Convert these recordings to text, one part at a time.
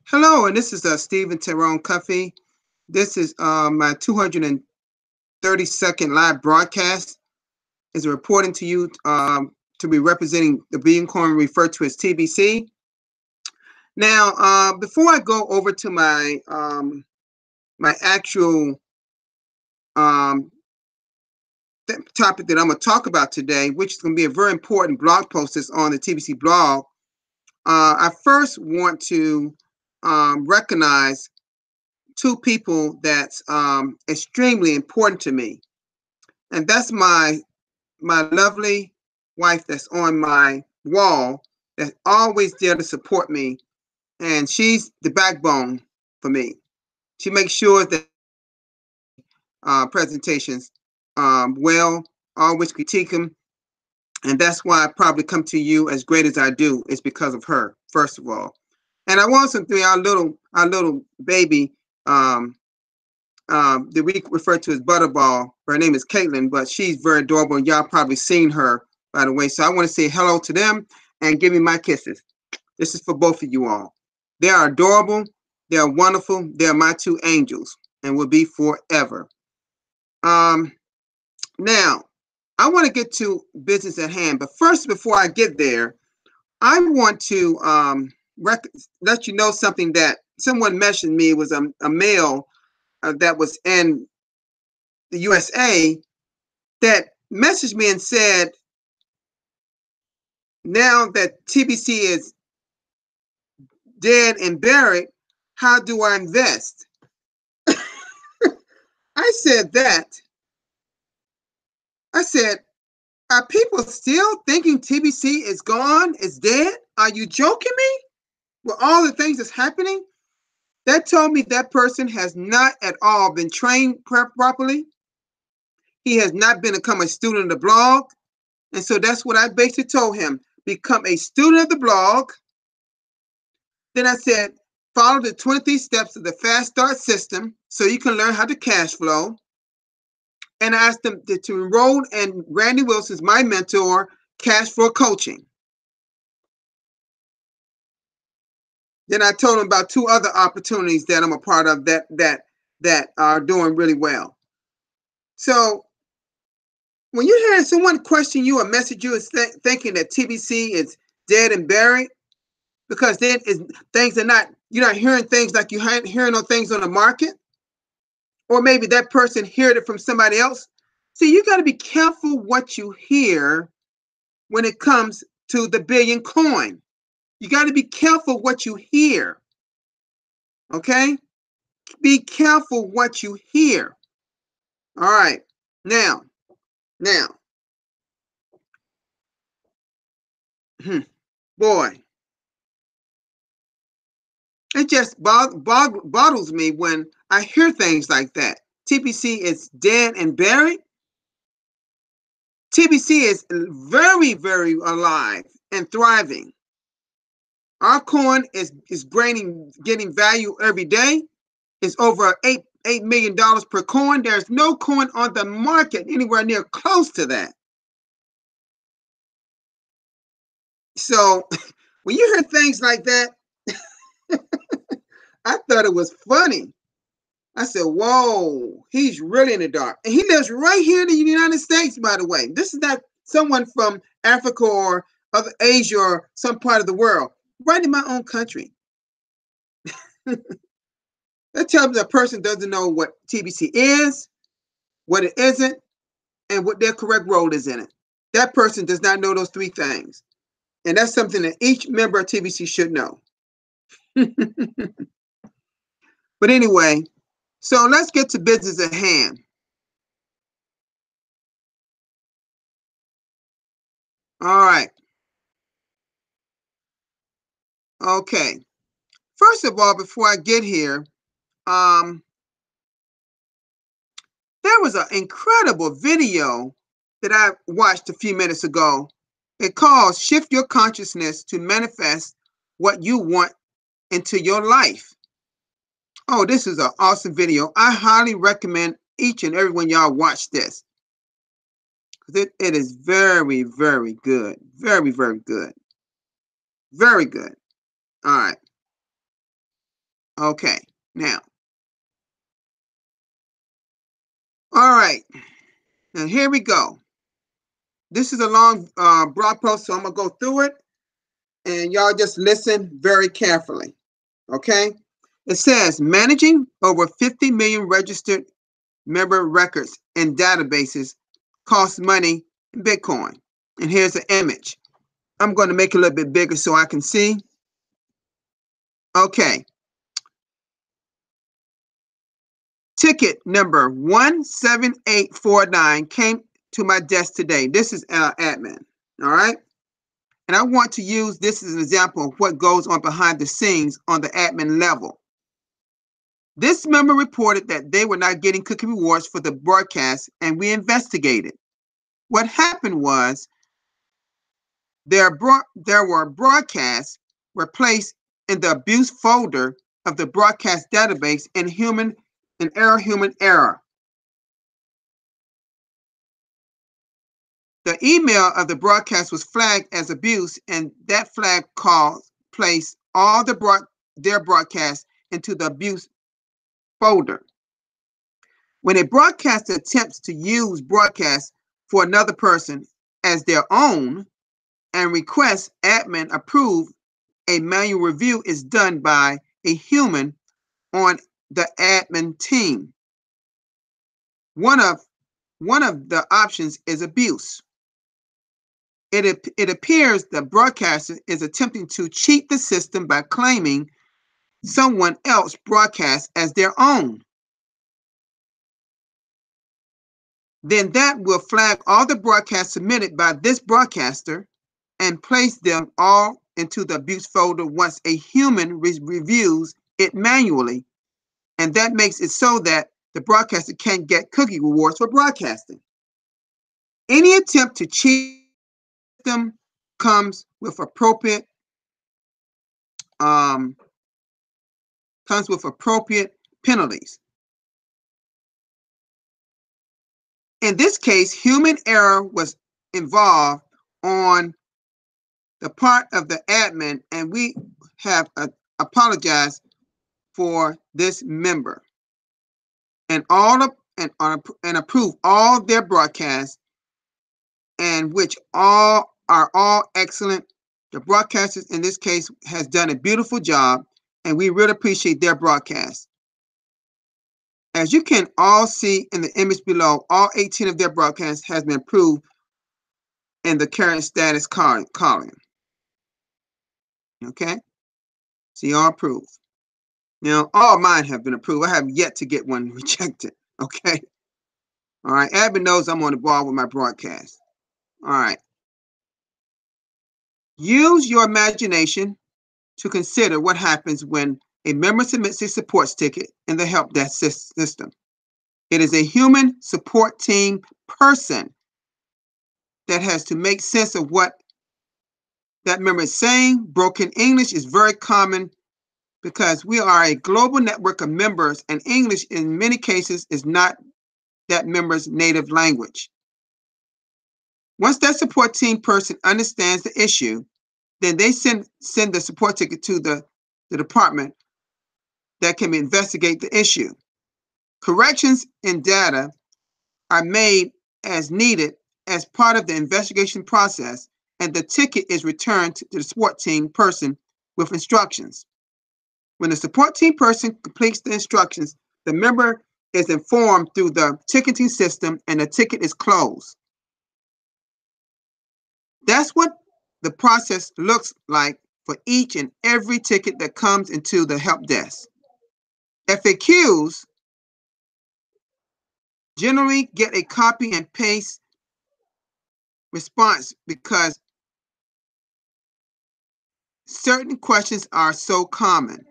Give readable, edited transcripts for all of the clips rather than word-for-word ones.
Hello, and this is Stephen Tyrone Cuffey. This is my 232nd live broadcast. Is reporting to you to be representing the Billion Coin, referred to as TBC. Now, before I go over to my actual um, topic that I'm going to talk about today, which is going to be a very important blog post that's on the TBC blog, I first want to recognize two people that's extremely important to me, and that's my lovely wife that's on my wall, that's always there to support me, and she's the backbone for me. She makes sure that presentations well, always critique them, and that's why I probably come to you as great as I do. It's because of her, first of all. And I want some three our little baby that we refer to as Butterball. Her name is Caitlin, but she's very adorable. Y'all probably seen her, by the way. So I want to say hello to them and give me my kisses. This is for both of you all. They are adorable. They are wonderful. They are my two angels and will be forever. Um, Now, I want to get to business at hand. But first, before I get there, I want to let you know something that someone mentioned me. It was a male that was in the USA that messaged me and said, now that TBC is dead and buried, how do I invest? I said that. I said, are people still thinking TBC is gone, is dead? Are you joking me? With all the things that's happening? That told me that person has not at all been trained properly. He has not become a student of the blog. And so that's what I basically told him. Become a student of the blog. Then I said, follow the 23 steps of the Fast Start system so you can learn how to cash flow. And I asked them to enroll in Randy Wilson's, my mentor, Cash Flow Coaching. Then I told them about two other opportunities that I'm a part of that are doing really well. So when you hear someone question you or message you is thinking that TBC is dead and buried, because then things are not, you're not hearing things like you're hearing on things on the market, or maybe that person heard it from somebody else. See, you got to be careful what you hear when it comes to the billion coin. You got to be careful what you hear. Okay? Be careful what you hear. All right. Now, boy, it just boggles me when I hear things like that. TBC is dead and buried. TBC is very, very alive and thriving. Our coin is getting value every day. It's over $8 million per coin. There's no coin on the market anywhere near close to that. So when you hear things like that, I thought it was funny. I said, whoa, he's really in the dark. And he lives right here in the United States, by the way. This is not someone from Africa or other Asia or some part of the world. Right in my own country. That tells me a person doesn't know what TBC is, what it isn't, and what their correct role is in it. That person does not know those three things. And that's something that each member of TBC should know. But anyway, so let's get to business at hand. All right. Okay. First of all, before I get here, um, there was an incredible video that I watched a few minutes ago. It calls Shift Your Consciousness to Manifest What You Want into Your Life. Oh, this is an awesome video. I highly recommend each and every one y'all watch this. It is very, very good. Very, very good. Very good. All right. Okay, now, all right, now here we go. This is a long blog post, so I'm going to go through it, and y'all just listen very carefully, okay? It says, managing over 50 million registered member records and databases costs money in Bitcoin. And here's an image. I'm going to make it a little bit bigger so I can see. Okay. Ticket number 17849 came to my desk today. This is our admin. All right. And I want to use this as an example of what goes on behind the scenes on the admin level. This member reported that they were not getting cookie rewards for the broadcast, and we investigated. What happened was there were broadcasts were placed in the abuse folder of the broadcast database in human error. The email of the broadcast was flagged as abuse, and that flag placed all their broadcasts into the abuse folder. When a broadcaster attempts to use broadcasts for another person as their own and requests admin approve, a manual review is done by a human on the admin team. One of the options is abuse. It appears the broadcaster is attempting to cheat the system by claiming someone else broadcast as their own. Then that will flag all the broadcasts submitted by this broadcaster and place them all into the abuse folder once a human reviews it manually. And that makes it so that the broadcaster can't get cookie rewards for broadcasting. Any attempt to cheat them comes with appropriate penalties. In this case, human error was involved on the part of the admin, and we have apologized for this member and approve all their broadcasts, and which are all excellent. The broadcasters in this case has done a beautiful job, and we really appreciate their broadcast. As you can all see in the image below, all 18 of their broadcasts has been approved in the current status column. Okay, so all approved. Now, all mine have been approved. I have yet to get one rejected. Okay. All right. Admin knows I'm on the ball with my broadcast. All right. Use your imagination to consider what happens when a member submits a support ticket in the help desk system. It is a human support team person that has to make sense of what that member is saying. Broken English is very common because we are a global network of members, and English in many cases is not that member's native language. Once that support team person understands the issue, then they send the support ticket to the department that can investigate the issue. Corrections in data are made as needed as part of the investigation process, and the ticket is returned to the support team person with instructions. When the support team person completes the instructions, the member is informed through the ticketing system, and the ticket is closed. That's what the process looks like for each and every ticket that comes into the help desk. FAQs generally get a copy and paste response because certain questions are so common.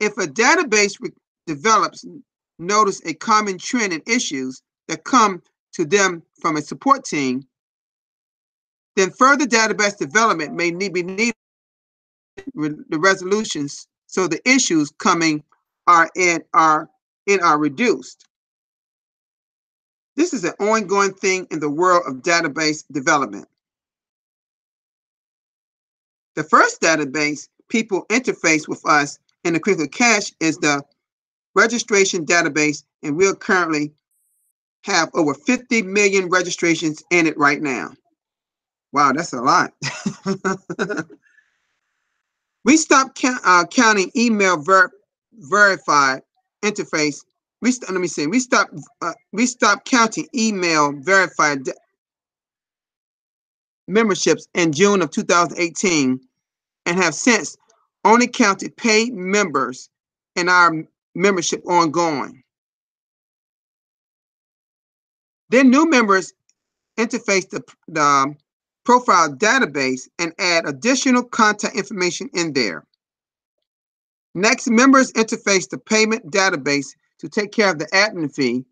If a database develops, notice a common trend in issues that come to them from a support team, then further database development may be needed the resolutions so the issues coming are reduced. This is an ongoing thing in the world of database development. The first database people interface with us And the critical cache is the registration database, and we'll currently have over 50 million registrations in it right now. Wow, that's a lot. We stopped counting email verified interface. Let me see. We stopped counting email verified memberships in June of 2018, and have since only counted paid members in our membership ongoing. Then new members interface the profile database and add additional contact information in there. Next, members interface the payment database to take care of the admin fee,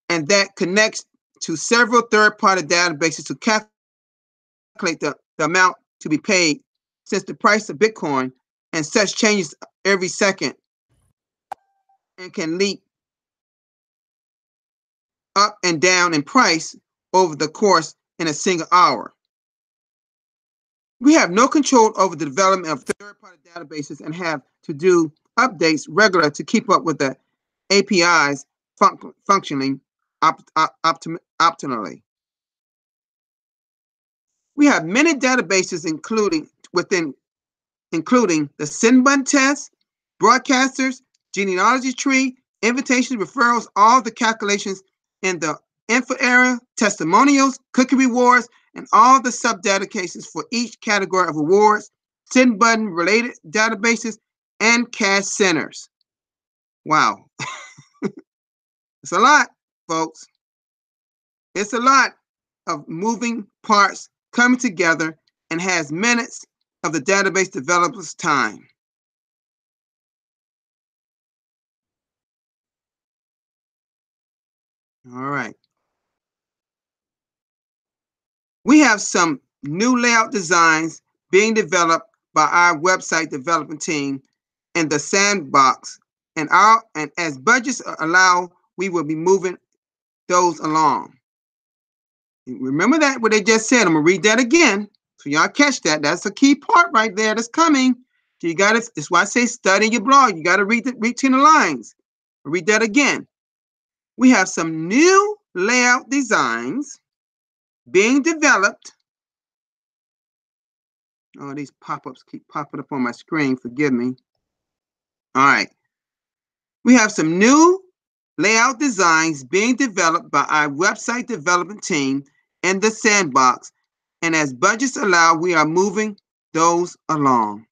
and that connects to several third-party databases to calculate the amount to be paid, since the price of Bitcoin and such changes every second and can leap up and down in price over the course in a single hour. We have no control over the development of third-party databases and have to do updates regularly to keep up with the APIs functioning optimally. We have many databases including the send button test, broadcasters, genealogy tree, invitations, referrals, all the calculations in the info area, testimonials, cookie rewards, and all the sub-databases for each category of awards, send button related databases, and cash centers. Wow. It's a lot, folks. It's a lot of moving parts coming together and has minutes of the database developer's time. All right. We have some new layout designs being developed by our website development team in the sandbox, and as budgets allow, we will be moving those along. Remember that what they just said. I'm gonna read that again so y'all catch that. That's a key part right there that's coming. So you gotta. That's why I say study your blog. You gotta read between the lines. I'll read that again. We have some new layout designs being developed. Oh, these pop-ups keep popping up on my screen. Forgive me. All right. We have some new layout designs being developed by our website development team in the sandbox, and as budgets allow, we are moving those along.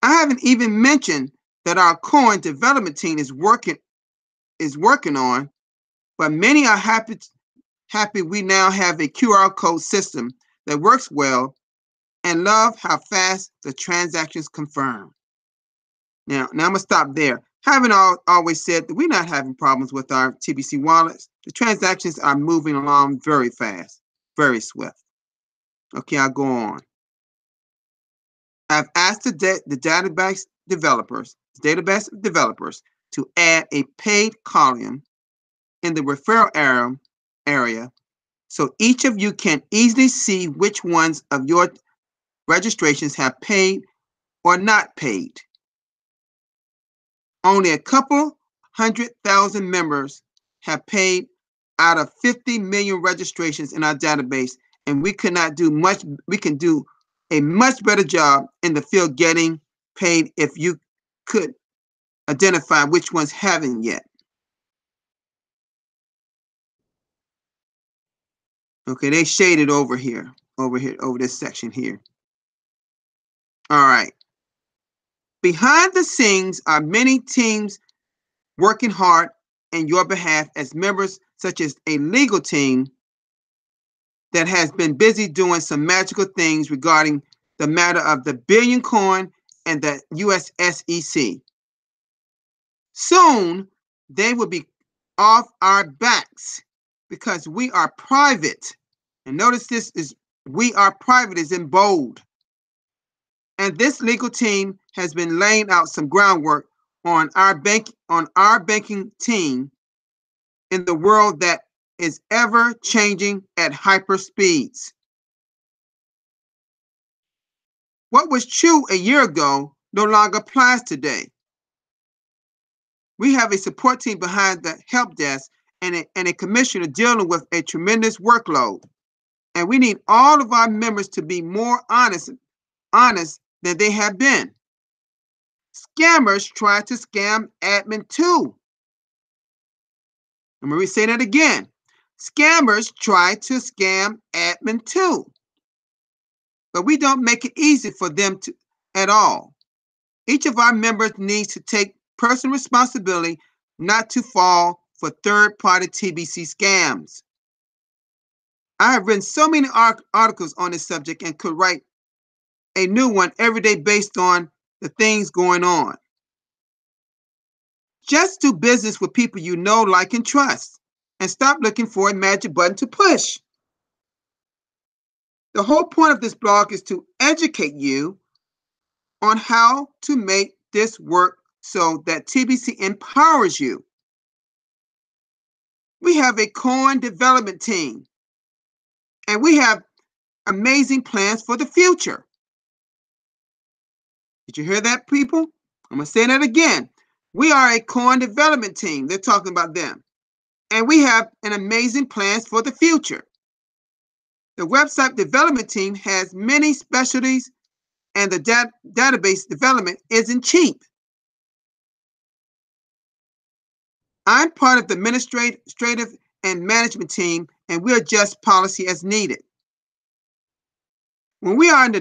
I haven't even mentioned that our coin development team is working on, but many are happy we now have a QR code system that works well and love how fast the transactions confirm. Now I'm gonna stop there. Having always said that we're not having problems with our TBC wallets. The transactions are moving along very fast, very swift. Okay, I'll go on. I've asked the database developers to add a paid column in the referral area so each of you can easily see which ones of your registrations have paid or not paid. Only a couple 100,000 members have paid out of 50 million registrations in our database, and we cannot do much. We can do a much better job in the field getting paid if you could identify which ones haven't yet. Okay, they shaded over here, over this section here. All right. Behind the scenes are many teams working hard in your behalf as members, such as a legal team that has been busy doing some magical things regarding the matter of the Billion Coin and the US SEC. Soon, they will be off our backs because we are private. And notice this is, we are private is in bold. And this legal team has been laying out some groundwork on our banking team in the world that is ever changing at hyper speeds. What was true a year ago no longer applies today. We have a support team behind the help desk and a commissioner dealing with a tremendous workload. And we need all of our members to be more honest than they have been. Scammers try to scam admin too. I'm going to say that again. Scammers try to scam admin too. But we don't make it easy for them at all. Each of our members needs to take personal responsibility not to fall for third-party TBC scams. I have written so many articles on this subject and could write a new one every day based on the things going on. Just do business with people you know, like, and trust, and stop looking for a magic button to push. The whole point of this blog is to educate you on how to make this work so that TBC empowers you. We have a coin development team, and we have amazing plans for the future. Did you hear that, people? I'm going to say that again. We are a coin development team. They're talking about them. And we have an amazing plans for the future. The website development team has many specialties, and the database development isn't cheap. I'm part of the administrative and management team, and we adjust policy as needed. When we are in the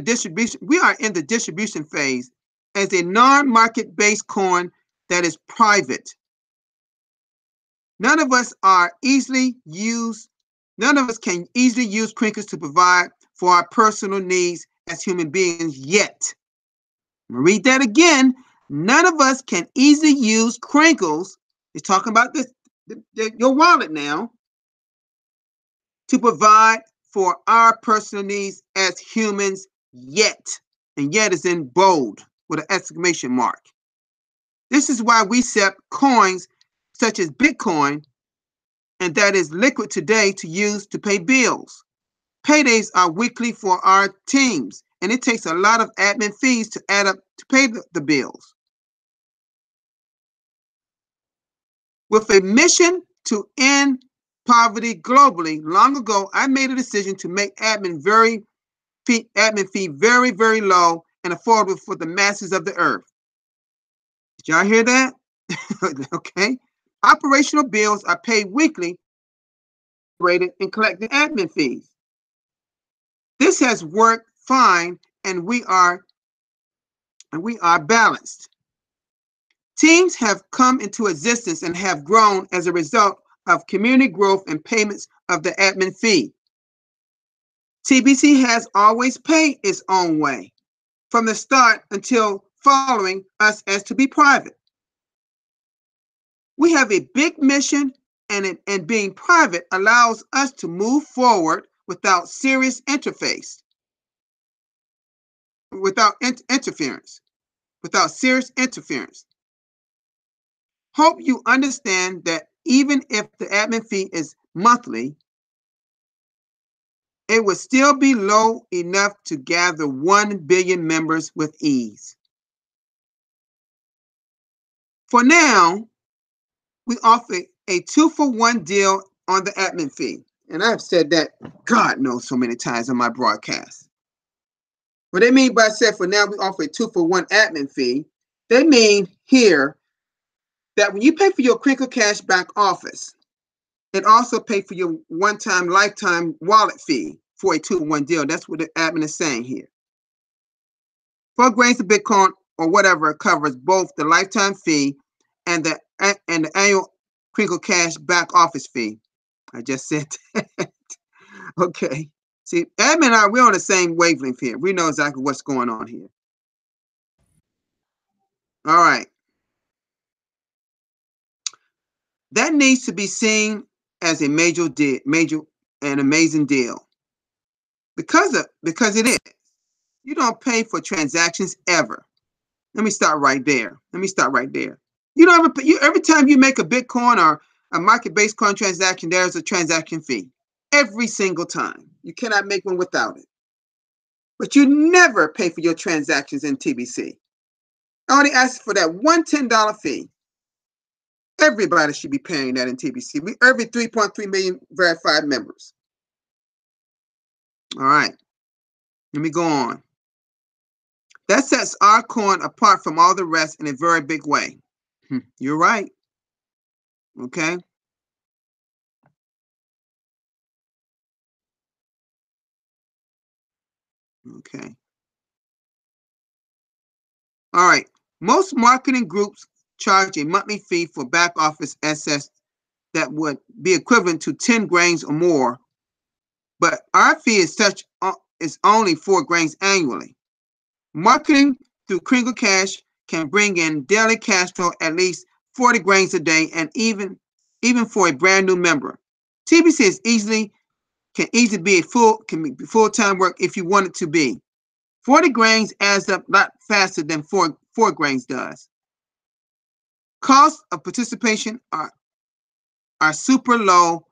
distribution phase as a non-market-based coin that is private. None of us can easily use crinkles to provide for our personal needs as human beings yet. I'm going to read that again. None of us can easily use crinkles. He's talking about your wallet now, to provide for our personal needs as humans yet. And yet is in bold with an exclamation mark. This is why we accept coins such as Bitcoin, and that is liquid today to use to pay bills. Paydays are weekly for our teams, and it takes a lot of admin fees to add up to pay the bills. With a mission to end poverty globally, long ago, I made a decision to make admin fee very, very low and affordable for the masses of the earth. Did y'all hear that? Okay. Operational bills are paid weekly, rated and collecting admin fees. This has worked fine, and we are balanced. Teams have come into existence and have grown as a result of community growth and payments of the admin fee. TBC has always paid its own way from the start until following us as to be private. We have a big mission, and being private allows us to move forward without serious interference. Hope you understand that even if the admin fee is monthly, it would still be low enough to gather 1 billion members with ease. For now, we offer a 2-for-1 deal on the admin fee. And I've said that, God knows, so many times on my broadcast. What they mean by said for now we offer a 2-for-1 admin fee, they mean here that when you pay for your Crinkle Cash back office, it also pays for your one-time lifetime wallet fee for a 2-for-1 deal. That's what the admin is saying here. 4 grains of Bitcoin or whatever covers both the lifetime fee and the annual Crinkle Cash back office fee. I just said that. Okay. See, admin and we're on the same wavelength here. We know exactly what's going on here. All right. That needs to be seen as a major and amazing deal. Because it is. You don't pay for transactions ever. Let me start right there. You don't every time you make a Bitcoin or a market-based coin transaction, there's a transaction fee. Every single time. You cannot make one without it. But you never pay for your transactions in TBC. I only asked for that one $10 fee. Everybody should be paying that in TBC. We every 3.3 million verified members. All right. Let me go on. That sets our coin apart from all the rest in a very big way. You're right. Okay. Okay. All right. Most marketing groups charge a monthly fee for back office access that would be equivalent to 10 grains or more, but our fee is only 4 grains annually. Marketing through Kringle Cash can bring in daily cash flow at least 40 grains a day, and even for a brand new member. TBC can easily be full-time work if you want it to be. 40 grains adds up a lot faster than 4 grains does. Costs of participation are super low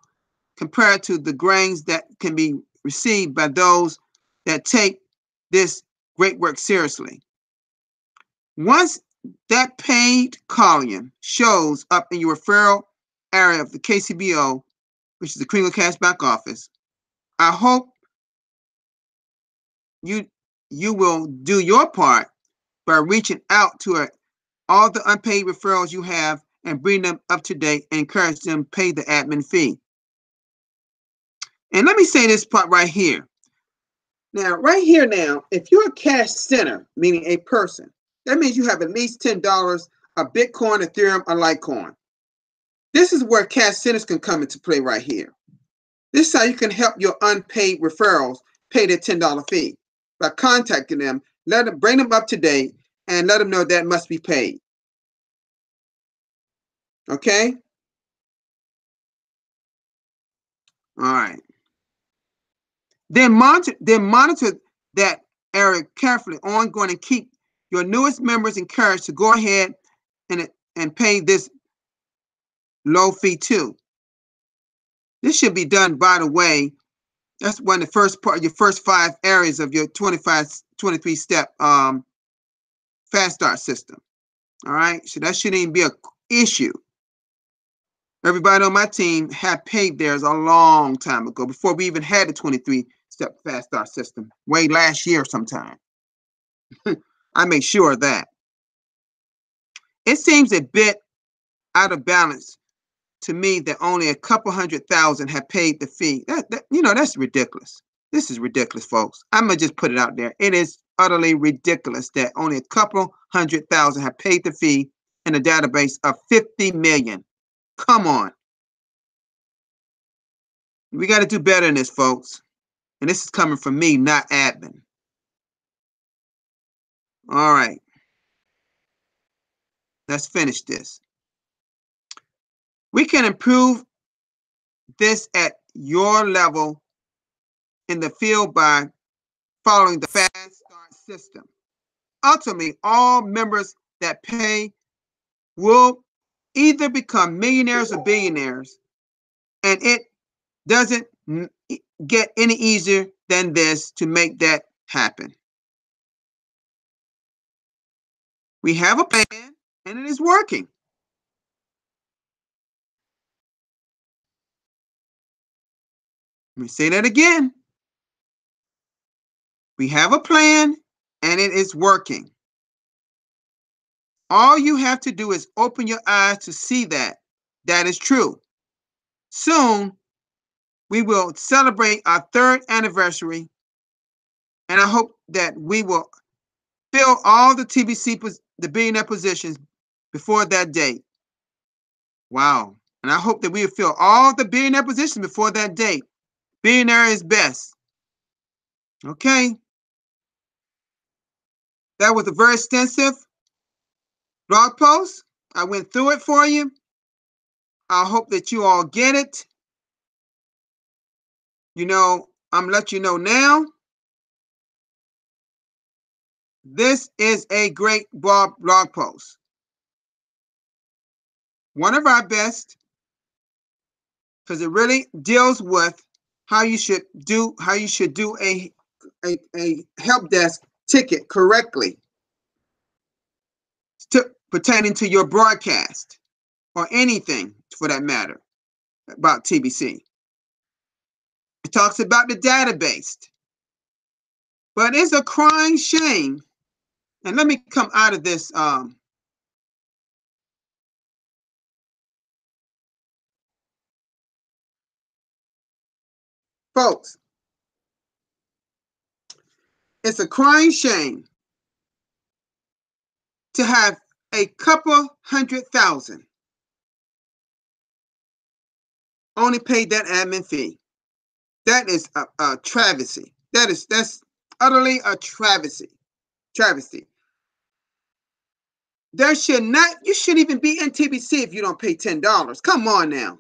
compared to the grains that can be received by those that take this great work seriously. Once that paid column shows up in your referral area of the KCBO, which is the Kringle Cash back office, I hope you will do your part by reaching out to all the unpaid referrals you have and bring them up to date and encourage them to pay the admin fee. And let me say this part right here. Now, right here now, if you're a cash center, meaning a person, that means you have at least $10 of Bitcoin, Ethereum, or Litecoin. This is where cash centers can come into play right here. This is how you can help your unpaid referrals pay their $10 fee by contacting them, bring them up to date, and let them know that must be paid. Okay? All right. Then monitor that area carefully ongoing and keep your newest members encouraged to go ahead and pay this low fee too. This should be done, by the way. That's one of the first part, your first 5 areas of your 23-step fast start system. All right, so that shouldn't even be an issue. Everybody on my team had paid theirs a long time ago, before we even had the 23-step fast start system, way last year sometime. I made sure of that. It seems a bit out of balance to me that only a couple 100,000 have paid the fee. That's ridiculous. This is ridiculous, folks. I'm gonna just put it out there. It is utterly ridiculous that only a couple 100,000 have paid the fee in a database of 50 million. Come on. We got to do better than this, folks. And this is coming from me, not admin. All right. Let's finish this. We can improve this at your level in the field by following the fast start system. Ultimately, all members that pay will either become millionaires or billionaires, and it doesn't get any easier than this to make that happen. We have a plan, and it is working. Let me say that again. We have a plan, and it is working. All you have to do is open your eyes to see that is true. Soon, we will celebrate our 3rd anniversary, and I hope that we will fill all the TBC, the billionaire positions before that date. Wow. And I hope that we will fill all the billionaire positions before that date. Billionaire is best. Okay. That was a very extensive blog post. I went through it for you. I hope that you all get it. I'm letting you know now. This is a great blog post. One of our best, because it really deals with how you should do a help desk ticket correctly. pertaining to your broadcast or anything for that matter about TBC. It talks about the database. But it's a crying shame. And let me come out of this. Folks, it's a crying shame to have a couple 100,000 only paid that admin fee. That is a travesty. That's utterly a travesty. Travesty. You shouldn't even be in TBC if you don't pay $10. Come on now.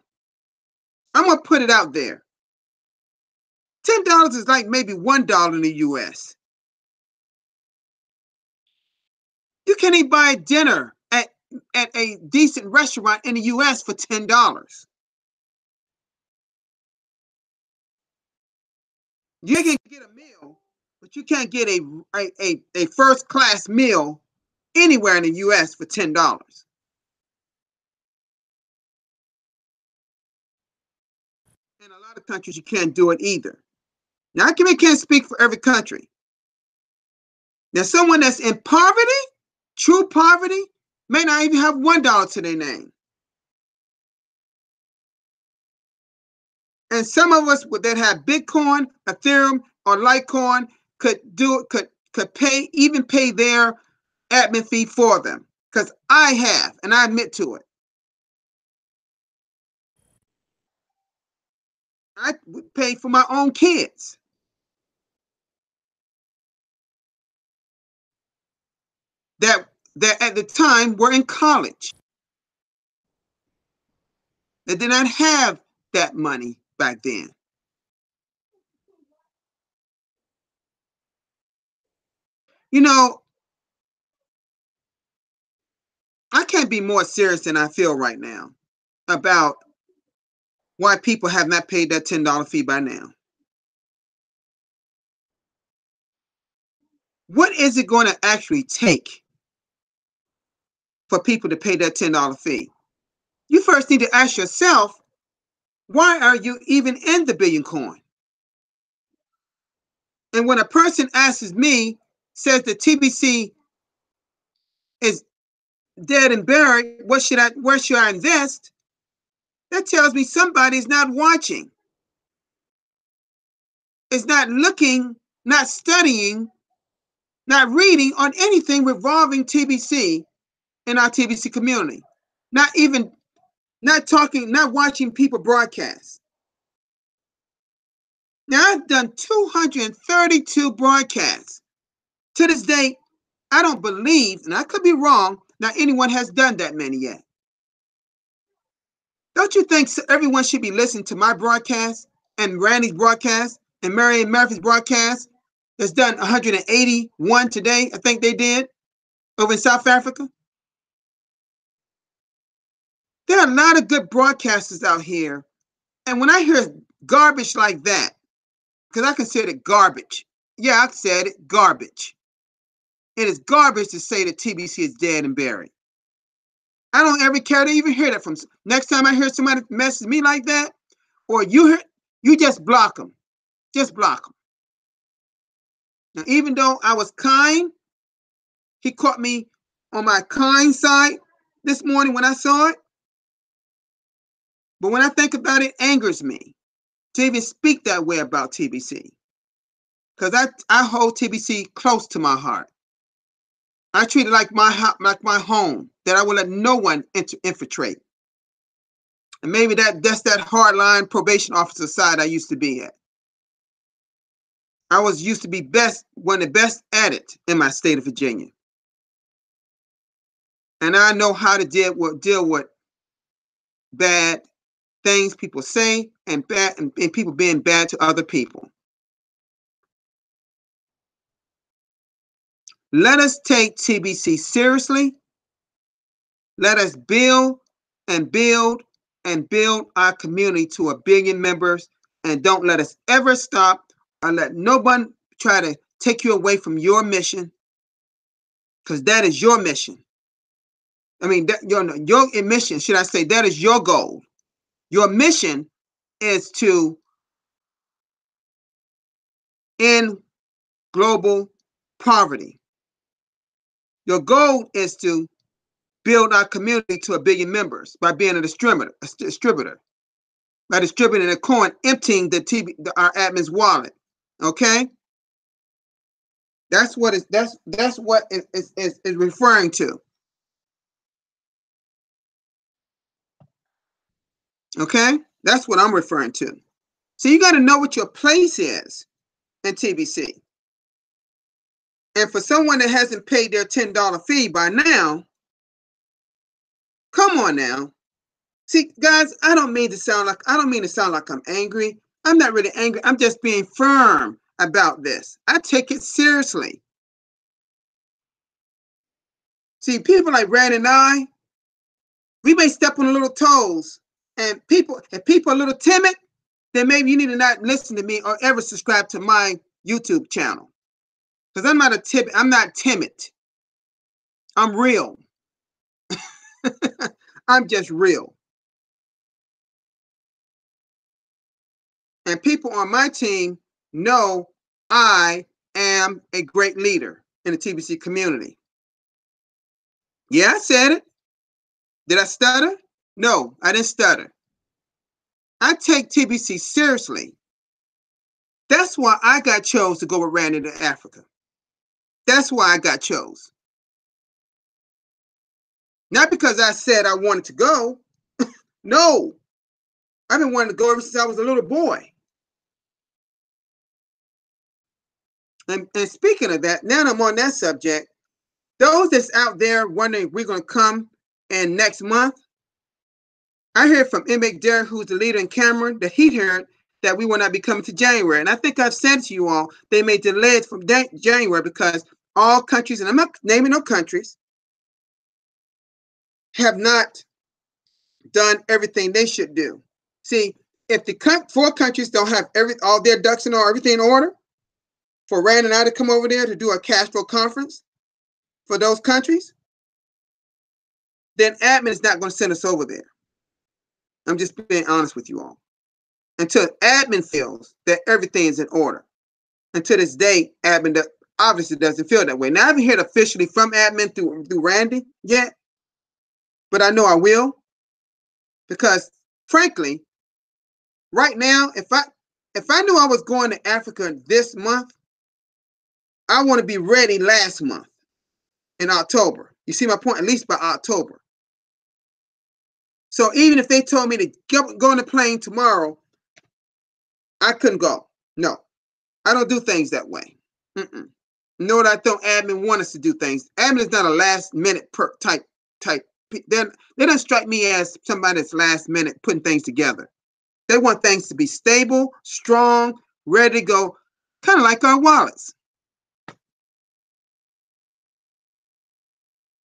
I'm gonna put it out there. $10 is like maybe $1 in the US. You can't even buy a dinner at a decent restaurant in the US for $10. You can get a meal, but you can't get a first class meal anywhere in the US for $10. In a lot of countries, you can't do it either. Now, I can't speak for every country. Now, someone that's in poverty, true poverty, may not even have $1 to their name. And some of us that have Bitcoin, Ethereum, or Litecoin could pay their admin fee for them. Because I have, and I admit to it. I pay for my own kids. That at the time were in college. They did not have that money back then. You know, I can't be more serious than I feel right now about why people have not paid that $10 fee by now. What is it going to actually take for people to pay that $10 fee? You first need to ask yourself, why are you even in the Billion Coin? And when a person asks me, says that TBC is dead and buried, where should I invest? That tells me somebody is not watching, is not looking, not studying, not reading on anything revolving TBC in our TBC community. Not watching people broadcast. Now, I've done 232 broadcasts. To this day, I don't believe, and I could be wrong, not anyone has done that many yet. Don't you think everyone should be listening to my broadcast and Randy's broadcast and Marianne Murphy's broadcast that's done 181 today, I think they did, over in South Africa? There are a lot of good broadcasters out here. And when I hear garbage like that, because I consider it garbage. Yeah, I said it, garbage. It is garbage to say that TBC is dead and buried. I don't ever care to even hear that from. Next time I hear somebody message me like that, or you just block them. Just block them. Now, even though I was kind, he caught me on my kind side this morning when I saw it. But when I think about it, it angers me to even speak that way about TBC. Because I hold TBC close to my heart. I treat it like my home, that I will let no one infiltrate. And maybe that's that hardline probation officer side I used to be at. I used to be one of the best at it in my state of Virginia. And I know how to deal with bad things people say and people being bad to other people. Let us take TBC seriously. Let us build and build and build our community to 1 billion members, and don't let us ever stop or let no one try to take you away from your mission, because that is your mission. I mean, your mission, should I say, that is your goal. Your mission is to end global poverty. Your goal is to build our community to 1 billion members by being a distributor, by distributing a coin, emptying our admin's wallet. Okay, that's what is referring to. Okay, that's what I'm referring to. So you got to know what your place is in TBC. And for someone that hasn't paid their $10 fee by now, come on now. See, guys, I don't mean to sound like I'm angry. I'm not really angry. I'm just being firm about this. I take it seriously. See, people like Randy and I, we may step on a little toes. And if people are a little timid, then maybe you need to not listen to me or ever subscribe to my YouTube channel. Because I'm not timid. I'm real. I'm just real. And people on my team know I am a great leader in the TBC community. Yeah, I said it. Did I stutter? No, I didn't stutter. I take TBC seriously. That's why I got chose to go with Randy to Africa. That's why I got chose. Not because I said I wanted to go. No, I've been wanting to go ever since I was a little boy. And speaking of that, now I'm on that subject. Those that's out there wondering if we're going to come in next month, I heard from M. Derrick, who's the leader in Cameron, that he heard that we will not be coming to January. And I think I've said to you all, they may delay it from January because all countries, and I'm not naming no countries, have not done everything they should do. See, if the 4 countries don't have all their ducks in order, everything in order, for Rand and I to come over there to do a cash flow conference for those countries, then admin is not going to send us over there. I'm just being honest with you all. Until admin feels that everything is in order. Until this day, admin obviously doesn't feel that way. Now, I haven't heard officially from admin through Randy yet, but I know I will. Because, frankly, right now, if I knew I was going to Africa this month, I want to be ready last month in October. You see my point? At least by October. So even if they told me to go on the plane tomorrow, I couldn't go. No, I don't do things that way. No, I don't. Admin want us to do things. Admin is not a last minute type. They don't strike me as somebody that's last minute putting things together. They want things to be stable, strong, ready to go, kind of like our wallets.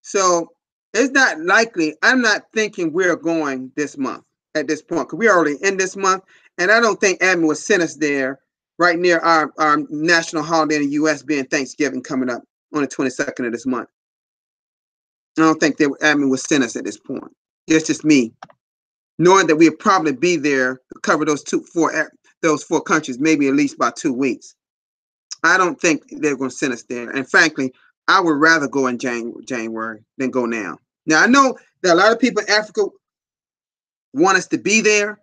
So it's not likely. I'm not thinking we're going this month at this point because we're already in this month. And I don't think admin will send us there right near our national holiday in the U.S. being Thanksgiving coming up on the 22nd of this month. I don't think admin will send us at this point. It's just me, knowing that we'll probably be there to cover those 4 countries, maybe at least by 2 weeks. I don't think they're going to send us there. And frankly, I would rather go in January than go now. Now, I know that a lot of people in Africa want us to be there,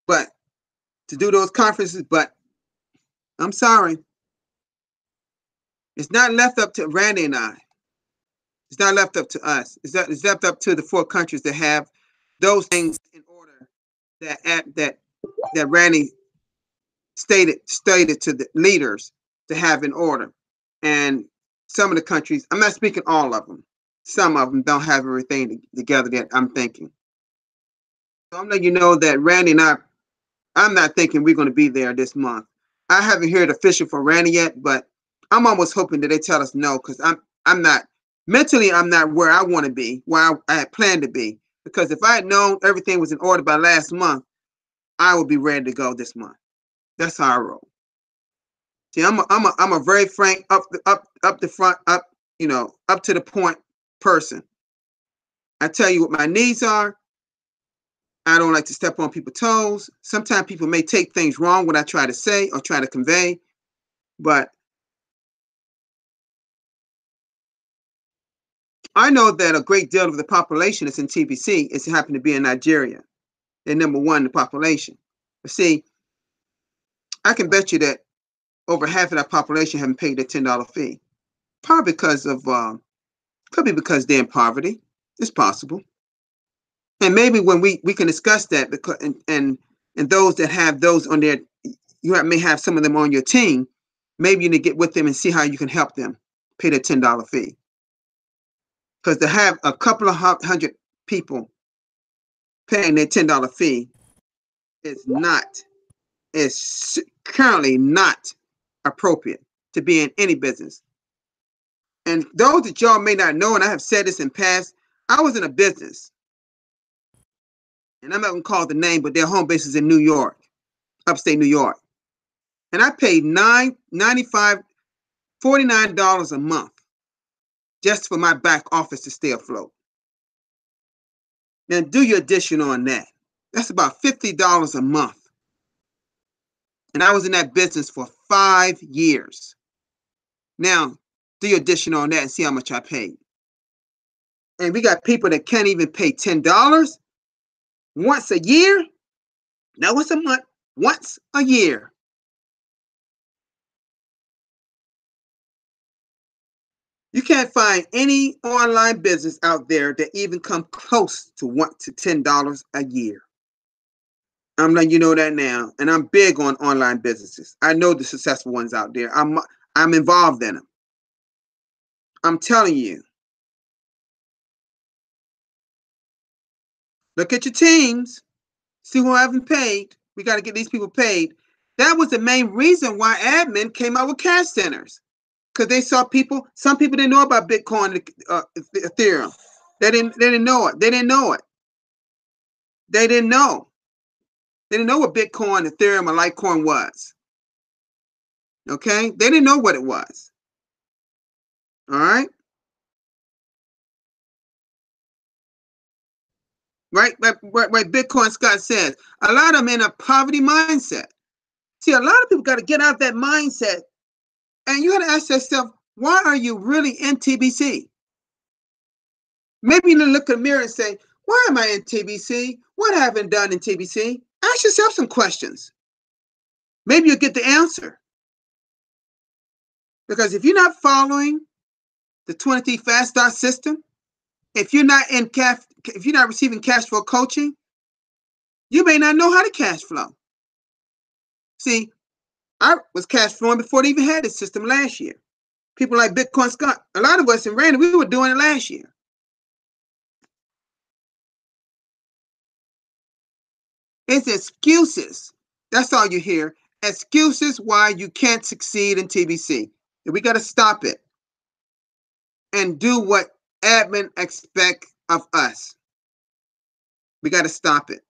but to do those conferences, but I'm sorry. It's not left up to Randy and I. It's not left up to us. It's left up to the 4 countries that have those things in order that Randy stated to the leaders to have in order. And some of the countries, I'm not speaking all of them. Some of them don't have everything together that I'm thinking. So I'm letting you know that Randy and I'm not thinking we're going to be there this month. I haven't heard official from Randy yet, but I'm almost hoping that they tell us no, because I'm not mentally, I'm not where I want to be, where I had planned to be. Because if I had known everything was in order by last month, I would be ready to go this month. That's how I roll. See, I'm a very frank, up the front, up to the point person. I tell you what my needs are. I don't like to step on people's toes. Sometimes people may take things wrong what I try to say or try to convey, but I know that a great deal of the population that's in TBC is happen to be in Nigeria. They're number one in the population. But see, I can bet you that over half of that population haven't paid their $10 fee. Probably because of, could be because they're in poverty. It's possible. And maybe when we can discuss that, because and those that have those on their, may have some of them on your team, maybe you need to get with them and see how you can help them pay their $10 fee. Because to have a couple of hundred people paying their $10 fee is currently not appropriate to be in any business. And those that y'all may not know, and I have said this in past, I was in a business, and I'm not gonna call the name, but their home base is in New York, upstate New York. And I paid $49 a month just for my back office to stay afloat. Now do your addition on that. That's about $50 a month. And I was in that business for 5 years. Now, do your addition on that and see how much I paid. And we got people that can't even pay $10 once a year. Not once a month, once a year. You can't find any online business out there that even come close to $10 a year. I'm letting you know that now, and I'm big on online businesses. I know the successful ones out there. I'm involved in them. I'm telling you. Look at your teams. See who haven't paid. We got to get these people paid. That was the main reason why admin came out with cash centers, because they saw people. Some people didn't know about Bitcoin, Ethereum. They didn't know it. They didn't know it. They didn't know. They didn't know what Bitcoin, Ethereum, or Litecoin was. Okay, they didn't know what it was. All right. Right. Bitcoin Scott says a lot of them in a poverty mindset. See, a lot of people got to get out of that mindset, and you got to ask yourself, why are you really in TBC? Maybe you need to look in the mirror and say, why am I in TBC? What have I done in TBC? Ask yourself some questions. Maybe you'll get the answer. Because if you're not following the 23 Fast Start system, if you're not receiving cash flow coaching, you may not know how to cash flow. See, I was cash flowing before they even had this system last year. People like Bitcoin Scott, a lot of us in Randy, we were doing it last year. It's excuses. That's all you hear. Excuses why you can't succeed in TBC. And we got to stop it and do what admin expect of us. We got to stop it.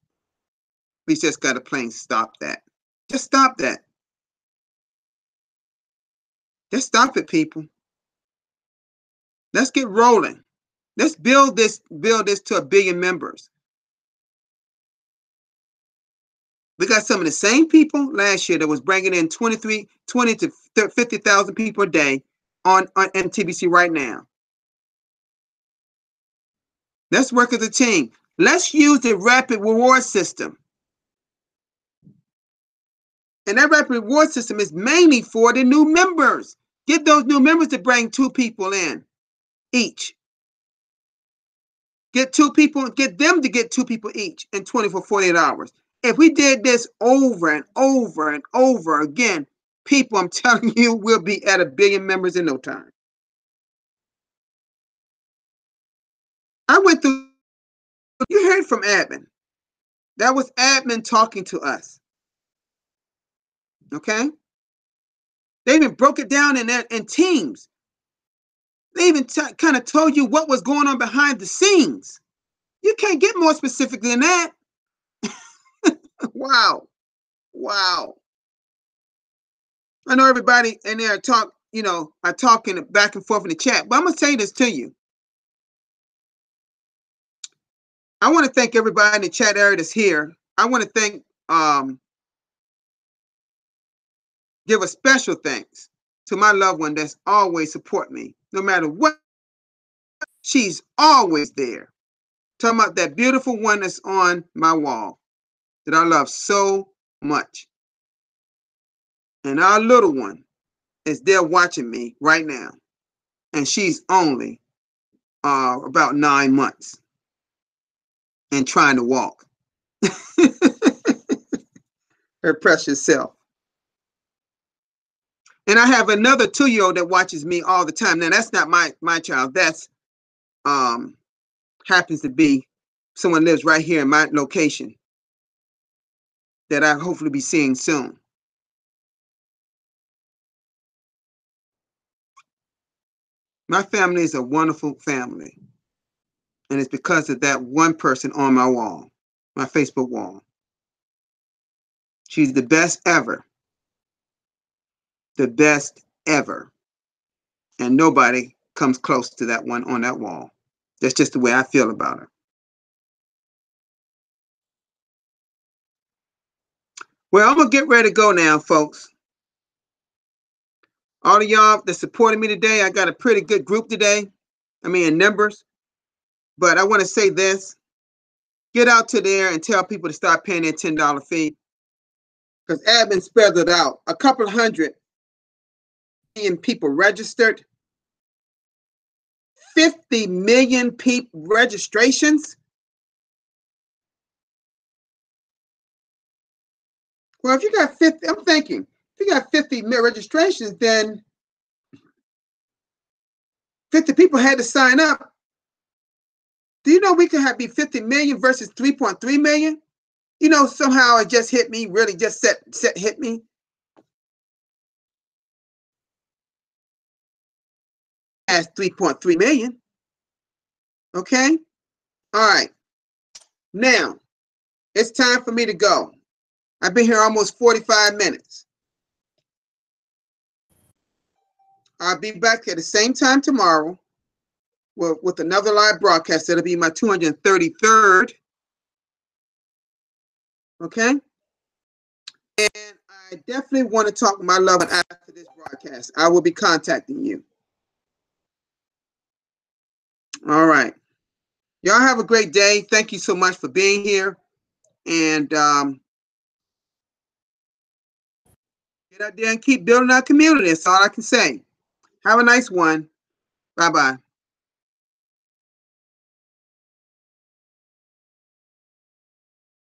We just got to plain stop that. Just stop that. Just stop it, people. Let's get rolling. Let's build this to 1 billion members. We got some of the same people last year that was bringing in 20 to 50,000 people a day on TBC right now. Let's work as a team. Let's use the rapid reward system. And that rapid reward system is mainly for the new members. Get those new members to bring 2 people in each. Get 2 people, get them to get 2 people each in 24, 48 hours. If we did this over and over and over again, people, I'm telling you, we'll be at 1 billion members in no time. I went through, you heard from admin. That was admin talking to us. Okay? They even broke it down in teams. They even kind of told you what was going on behind the scenes. You can't get more specific than that. Wow. Wow. I know everybody in there are talking back and forth in the chat, but I'm going to say this to you. I want to thank everybody in the chat area that's here. I want to thank, give a special thanks to my loved one that's always support me. No matter what, she's always there. Talking about that beautiful one that's on my wall that I love so much. And our little one is there watching me right now. And she's only about 9 months and trying to walk. Her precious self. And I have another 2-year-old that watches me all the time. Now that's not my child. That's happens to be someone lives right here in my location that I hopefully be seeing soon. My family is a wonderful family. And it's because of that one person on my wall, my Facebook wall. She's the best ever. The best ever. And nobody comes close to that one on that wall. That's just the way I feel about her. Well, I'm going to get ready to go now, folks. All of y'all that supported me today, I got a pretty good group today. I mean, in numbers. But I want to say this. Get out to there and tell people to start paying their $10 fee. Because admin spelled it out. A couple hundred million people registered. 50 million people registrations. Well, if you got 50, I'm thinking, if you got 50 million registrations, then 50 people had to sign up. Do you know we could be 50 million versus 3.3 million? You know, somehow it just hit me, really just hit me. As 3.3 million. Okay? All right. Now, it's time for me to go. I've been here almost 45 minutes. I'll be back at the same time tomorrow with another live broadcast. That'll be my 233rd. Okay? And I definitely want to talk to my loved one after this broadcast. I will be contacting you. All right. Y'all have a great day. Thank you so much for being here. And get out there and keep building our community. That's all I can say. Have a nice one. Bye-bye.